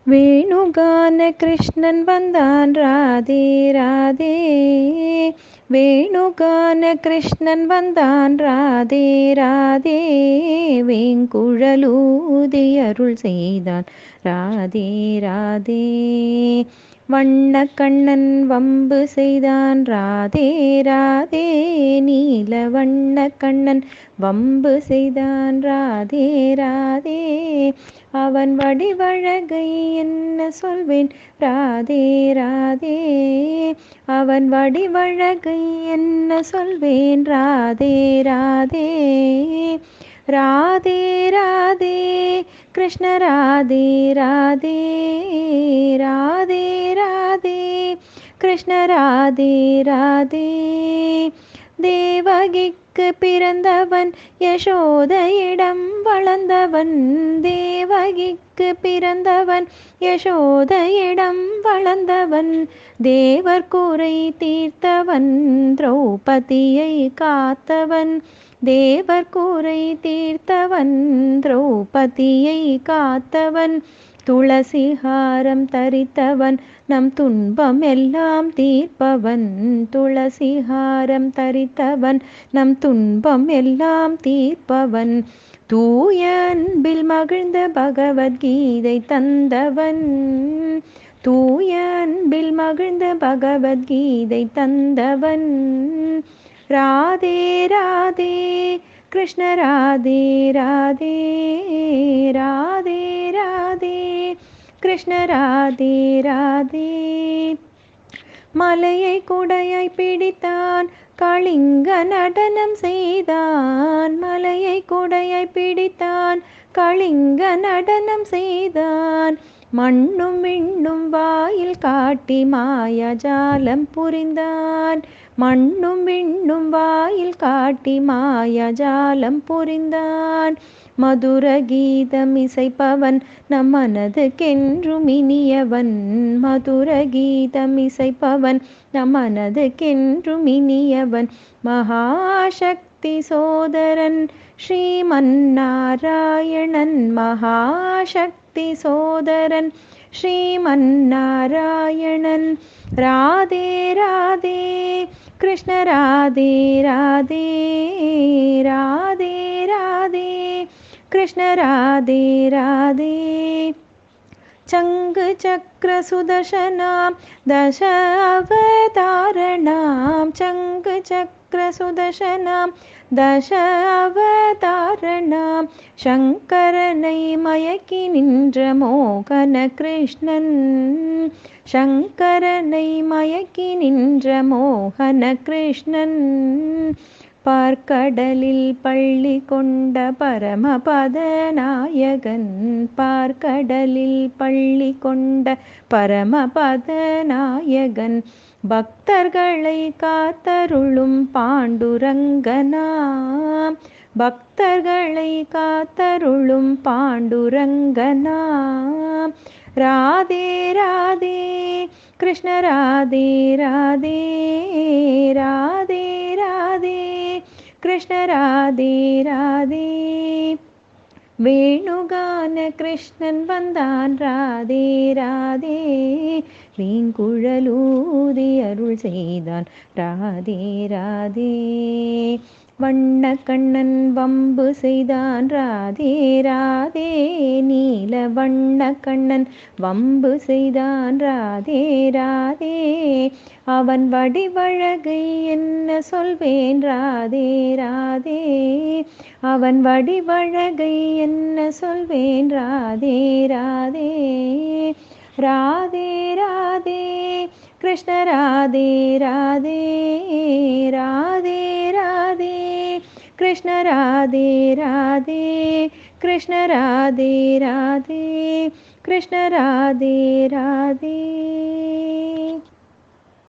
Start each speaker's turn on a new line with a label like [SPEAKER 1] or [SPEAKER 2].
[SPEAKER 1] வேணுகான கிருஷ்ணன் வந்தான் ராதே ராதே. வேணுகான கிருஷ்ணன் வந்தான் ராதே ராதே. வேங்குழலூதி அருள் செய்தான் ராதே ராதே. வண்ண கண்ணன் வம்பு செய்தான் ராதே ராதே. நீல வண்ண கண்ணன் வம்பு செய்தான் ராதே ராதே. அவன் வடிவழகை என்ன சொல்வேன் ராதே ராதே. அவன் வடிவழகை என்ன சொல்வேன் ராதே ராதே. ராதே ராதே கிருஷ்ண ராதே ராதே. ராதே ராதே கிருஷ்ண ராதே ராதே. தேவகிக்கு பிறந்தவன் யசோதையிடம் வளர்ந்தவன். தேவகிக்கு பிறந்தவன் யசோதையிடம் வளர்ந்தவன். தேவர் குறை தீர்த்தவன் திரௌபதியை காத்தவன். தேவர் குறை தீர்த்தவன் திரௌபதியை காத்தவன். துளசிஹாரம் தரித்தவன் நம் துன்பம் எல்லாம் தீர்ப்பவன். துளசிஹாரம் தரித்தவன் நம் துன்பம் எல்லாம் தீர்ப்பவன். தூய அன்பில் மகிழ்ந்த பகவத்கீதை தந்தவன். தூய அன்பில் மகிழ்ந்த பகவத்கீதை தந்தவன். ராதே ராதே கிருஷ்ண ராதே ராதே. ராதே ராதே கிருஷ்ண ராதே ராதே. மலையை குடையாய் பிடித்தான் கலிங்க நடனம் செய்தான். மலையை குடையாய் பிடித்தான் கலிங்க நடனம் செய்தான். மண்ணும் விண்ணும் வாயில் காட்டி மாயாஜாலம் புரிந்தான். மண்ணும் விண்ணும் வாயில் காட்டி மாயாஜாலம் புரிந்தான். மதுர கீதம் இசைப்பவன் நம் மனதுக்கென்றும் இனியவன். மதுர கீதம் இசைப்பவன் நம் மனதுக்கென்றும் இனியவன். மகாசக்தி சோதரன் ஸ்ரீமன்னாராயணன். மகாசக்தி சோதரன் ஸ்ரீமன்னாராயணன். ராதே ராதே கிருஷ்ண ராதே ராதே. ராதே ராதே கிருஷ்ண ராதே ராதே. சங்கு சக்கர சுதர்சனாம் தச அவதாரணாம். சங்கு சக்கர சுதர்சனாம் தச அவதாரணாம். சங்கரனை மயக்கி நின்ற மோகன கிருஷ்ணன். சங்கரனை மயக்கி நின்ற மோகன கிருஷ்ணன். பார்க்கடலில் பள்ளி கொண்ட பரமபத நாயகன். பார்க்கடலில் பள்ளி கொண்ட பரமபத நாயகன். பக்தர்களை காத்தருளும் பாண்டுரங்கனாம். பக்தர்களை காத்தருளும் பாண்டுரங்கனாம். ராதே ராதே கிருஷ்ண ராதே ராதே. ராதே ராதே கிருஷ்ண ராதே ராதே. வேணுகான கிருஷ்ணன் வந்தான் ராதே ராதே. வீங்குழலூதி அருள் செய்தான் ராதே ராதே. வண்ண கண்ணன் வம்பு செய்தான் ராதே ராதே. நீல வண்ண கண்ணன் வம்பு செய்தான் ராதே ராதே. அவன் வடிவழகை என்ன சொல்வேன் ராதே ராதே. அவன் வடிவழகை என்ன சொல்வேன் ராதே ராதே. ராதே ராதே கிருஷ்ண ராதே ராதே. ராதே ராதே கிருஷ்ண ராதே ராதே. கிருஷ்ண ராதே ராதே. கிருஷ்ண ராதே ராதே.